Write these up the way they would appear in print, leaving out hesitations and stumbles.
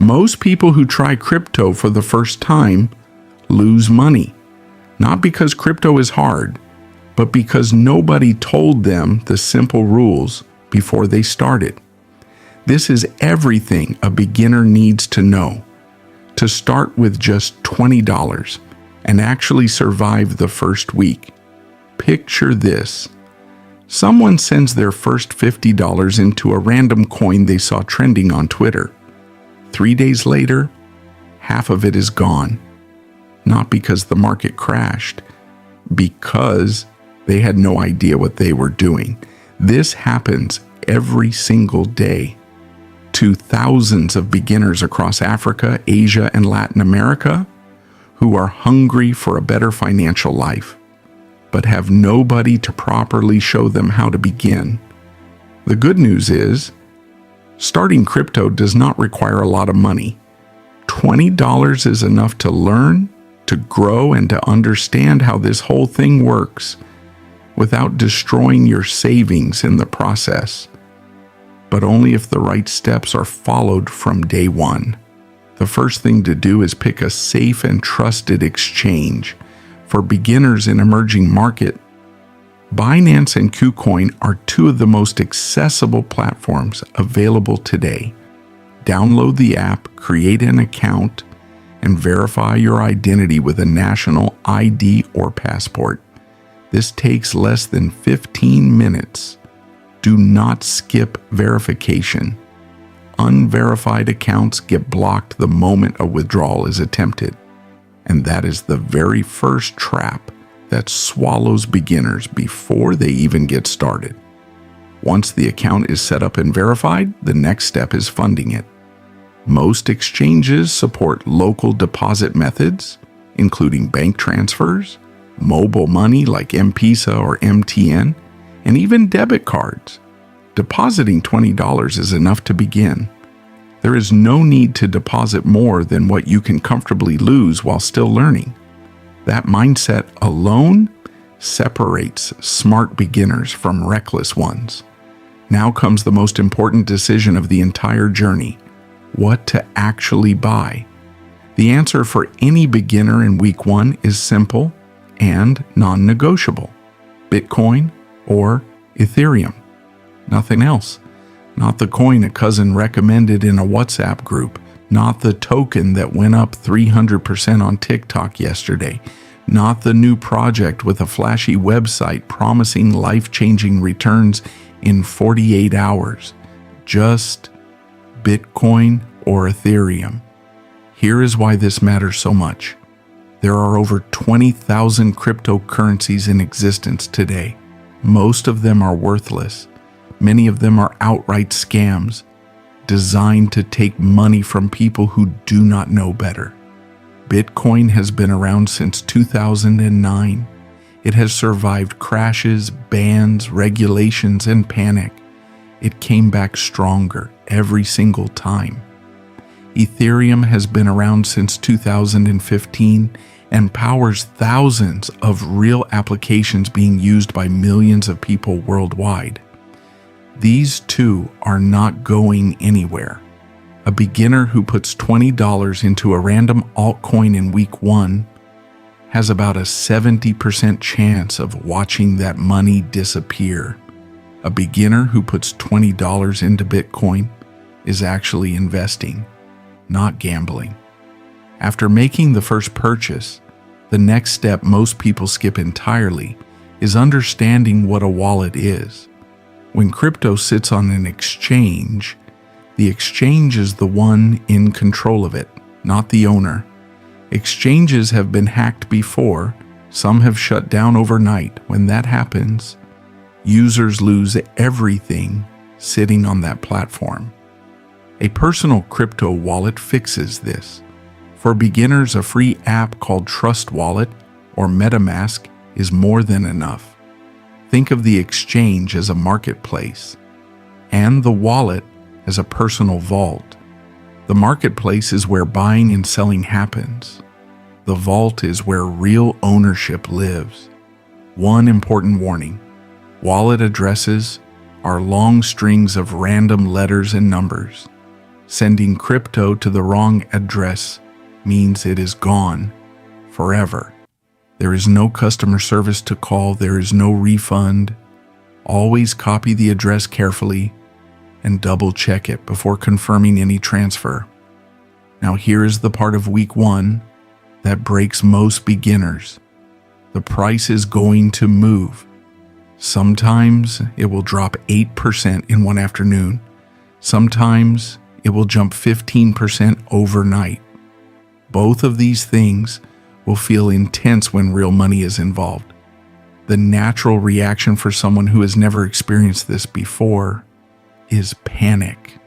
Most people who try crypto for the first time lose money, not because crypto is hard, but because nobody told them the simple rules before they started. This is everything a beginner needs to know to start with just $20 and actually survive the first week. Picture this. Someone sends their first $50 into a random coin they saw trending on Twitter. 3 days later, half of it is gone. Not because the market crashed, because they had no idea what they were doing. This happens every single day to thousands of beginners across Africa, Asia, and Latin America who are hungry for a better financial life, but have nobody to properly show them how to begin. The good news is, starting crypto does not require a lot of money. $20 is enough to learn, to grow, and to understand how this whole thing works without destroying your savings in the process. But only if the right steps are followed from day one. The first thing to do is pick a safe and trusted exchange. For beginners in emerging market, Binance and KuCoin are two of the most accessible platforms available today. Download the app, create an account, and verify your identity with a national ID or passport. This takes less than 15 minutes. Do not skip verification. Unverified accounts get blocked the moment a withdrawal is attempted. And that is the very first trap that swallows beginners before they even get started. Once the account is set up and verified, the next step is funding it. Most exchanges support local deposit methods, including bank transfers, mobile money like M-Pesa or MTN, and even debit cards. Depositing $20 is enough to begin. There is no need to deposit more than what you can comfortably lose while still learning. That mindset alone separates smart beginners from reckless ones. Now comes the most important decision of the entire journey: what to actually buy. The answer for any beginner in week one is simple and non-negotiable: Bitcoin or Ethereum. Nothing else. Not the coin a cousin recommended in a WhatsApp group. Not the token that went up 300% on TikTok yesterday. Not the new project with a flashy website promising life-changing returns in 48 hours. Just Bitcoin or Ethereum. Here is why this matters so much. There are over 20,000 cryptocurrencies in existence today. Most of them are worthless. Many of them are outright scams, designed to take money from people who do not know better. Bitcoin has been around since 2009. It has survived crashes, bans, regulations, and panic. It came back stronger every single time. Ethereum has been around since 2015 and powers thousands of real applications being used by millions of people worldwide. These two are not going anywhere. A beginner who puts $20 into a random altcoin in week one has about a 70% chance of watching that money disappear. A beginner who puts $20 into Bitcoin is actually investing, not gambling. After making the first purchase, the next step most people skip entirely is understanding what a wallet is. When crypto sits on an exchange, the exchange is the one in control of it, not the owner. Exchanges have been hacked before. Some have shut down overnight. When that happens, users lose everything sitting on that platform. A personal crypto wallet fixes this. For beginners, a free app called Trust Wallet or MetaMask is more than enough. Think of the exchange as a marketplace and the wallet as a personal vault. The marketplace is where buying and selling happens. The vault is where real ownership lives. One important warning: wallet addresses are long strings of random letters and numbers. Sending crypto to the wrong address means it is gone forever. There is no customer service to call. There is no refund. Always copy the address carefully and double check it before confirming any transfer. Now here is the part of week 1 that breaks most beginners. The price is going to move. Sometimes it will drop 8% in one afternoon. Sometimes it will jump 15% overnight. Both of these things will feel intense when real money is involved. The natural reaction for someone who has never experienced this before is panic.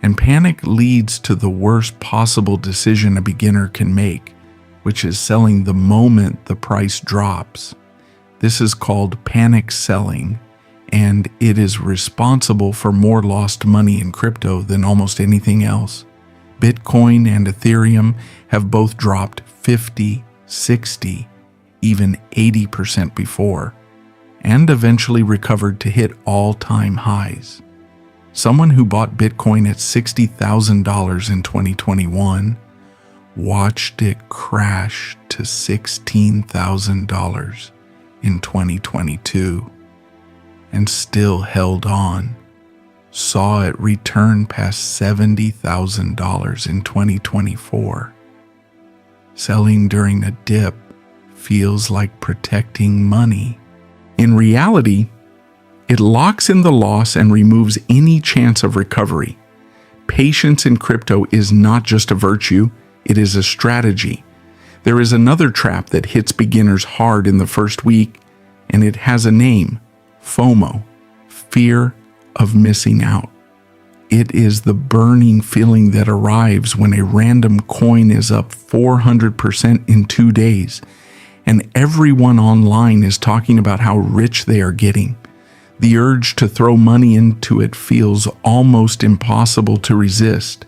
And panic leads to the worst possible decision a beginner can make, which is selling the moment the price drops. This is called panic selling, and it is responsible for more lost money in crypto than almost anything else. Bitcoin and Ethereum have both dropped 50, 60, even 80% before, and eventually recovered to hit all-time highs. Someone who bought Bitcoin at $60,000 in 2021 watched it crash to $16,000 in 2022 and still held on. Saw it return past $70,000 in 2024. Selling during a dip feels like protecting money. In reality, it locks in the loss and removes any chance of recovery. Patience in crypto is not just a virtue, it is a strategy. There is another trap that hits beginners hard in the first week, and it has a name: FOMO, fear of missing out. It is the burning feeling that arrives when a random coin is up 400% in 2 days, and everyone online is talking about how rich they are getting. The urge to throw money into it feels almost impossible to resist.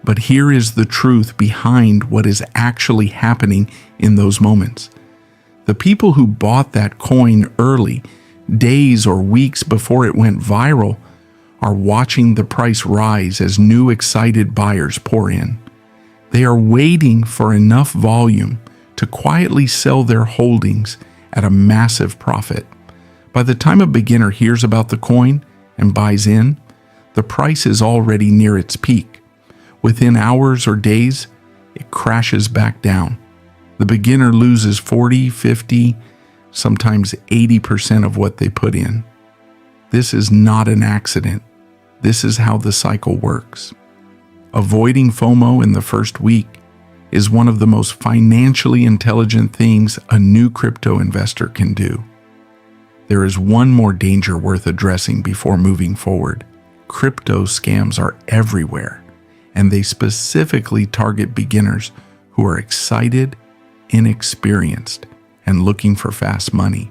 But here is the truth behind what is actually happening in those moments. The people who bought that coin early, days or weeks before it went viral, are watching the price rise as new excited buyers pour in. They are waiting for enough volume to quietly sell their holdings at a massive profit. By the time a beginner hears about the coin and buys in, the price is already near its peak. Within hours or days, it crashes back down. The beginner loses 40, 50, sometimes 80% of what they put in. This is not an accident. This is how the cycle works. Avoiding FOMO in the first week is one of the most financially intelligent things a new crypto investor can do. There is one more danger worth addressing before moving forward. Crypto scams are everywhere, and they specifically target beginners who are excited, inexperienced, and looking for fast money.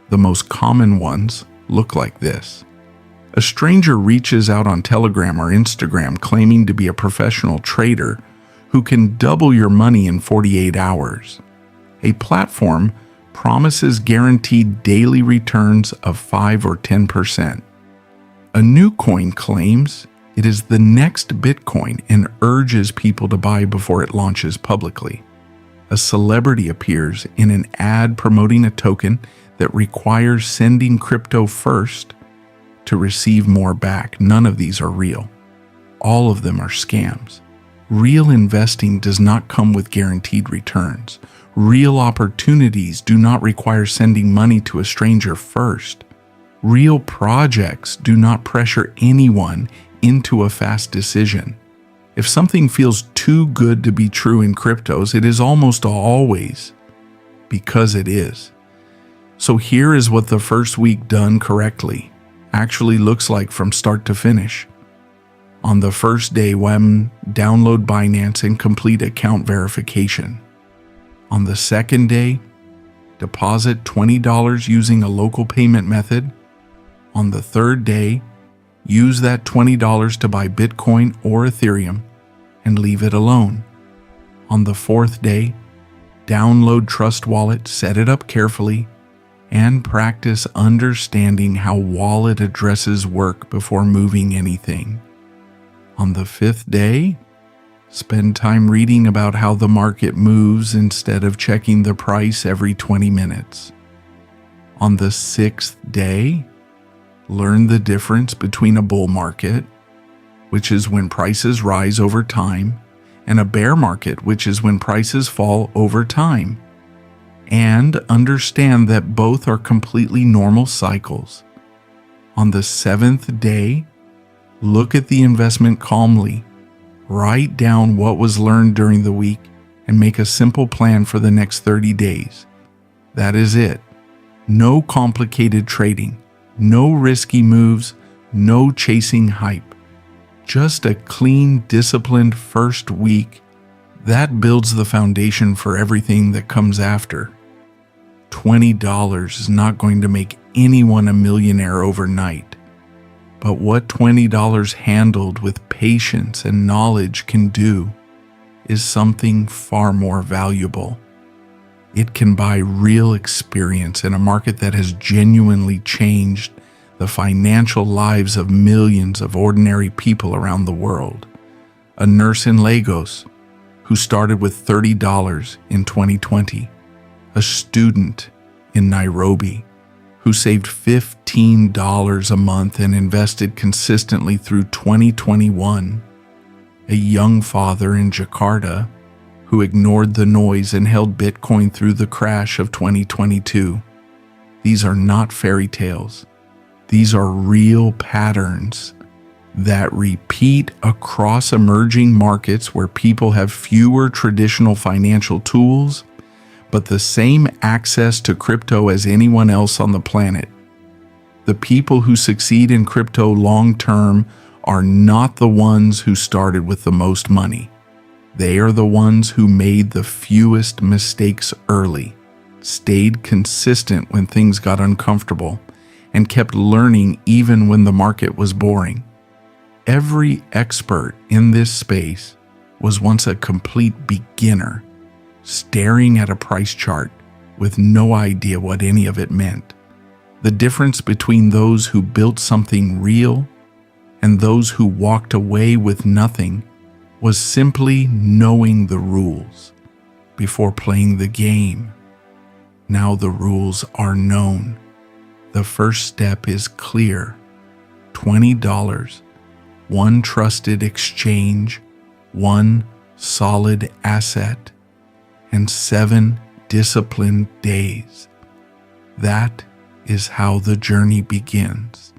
The most common ones look like this. A stranger reaches out on Telegram or Instagram claiming to be a professional trader who can double your money in 48 hours. A platform promises guaranteed daily returns of 5 or 10%. A new coin claims it is the next Bitcoin and urges people to buy before it launches publicly. A celebrity appears in an ad promoting a token that requires sending crypto first to receive more back. None of these are real. All of them are scams. Real investing does not come with guaranteed returns. Real opportunities do not require sending money to a stranger first. Real projects do not pressure anyone into a fast decision. If something feels too good to be true in cryptos, it is almost always because it is. So here is what the first week done correctly actually looks like from start to finish. On the first day, download Binance and complete account verification. On the second day, deposit $20 using a local payment method. On the third day, use that $20 to buy Bitcoin or Ethereum and leave it alone. On the fourth day, download Trust Wallet, set it up carefully, and practice understanding how wallet addresses work before moving anything. On the 5th day, spend time reading about how the market moves instead of checking the price every 20 minutes. On the 6th day, learn the difference between a bull market, which is when prices rise over time, and a bear market, which is when prices fall over time. And understand that both are completely normal cycles. On the 7th day, look at the investment calmly. Write down what was learned during the week and make a simple plan for the next 30 days. That is it. No complicated trading, no risky moves, no chasing hype. Just a clean, disciplined first week. That builds the foundation for everything that comes after. $20 is not going to make anyone a millionaire overnight. But what $20 handled with patience and knowledge can do is something far more valuable. It can buy real experience in a market that has genuinely changed the financial lives of millions of ordinary people around the world. A nurse in Lagos who started with $30 in 2020. A student in Nairobi who saved $15 a month and invested consistently through 2021. A young father in Jakarta who ignored the noise and held Bitcoin through the crash of 2022. These are not fairy tales. These are real patterns that repeat across emerging markets where people have fewer traditional financial tools, but the same access to crypto as anyone else on the planet. The people who succeed in crypto long-term are not the ones who started with the most money. They are the ones who made the fewest mistakes early, stayed consistent when things got uncomfortable, and kept learning even when the market was boring. Every expert in this space was once a complete beginner, staring at a price chart with no idea what any of it meant. The difference between those who built something real and those who walked away with nothing was simply knowing the rules before playing the game. Now the rules are known. The first step is clear. $20, one trusted exchange, one solid asset, and 7 disciplined days. That is how the journey begins.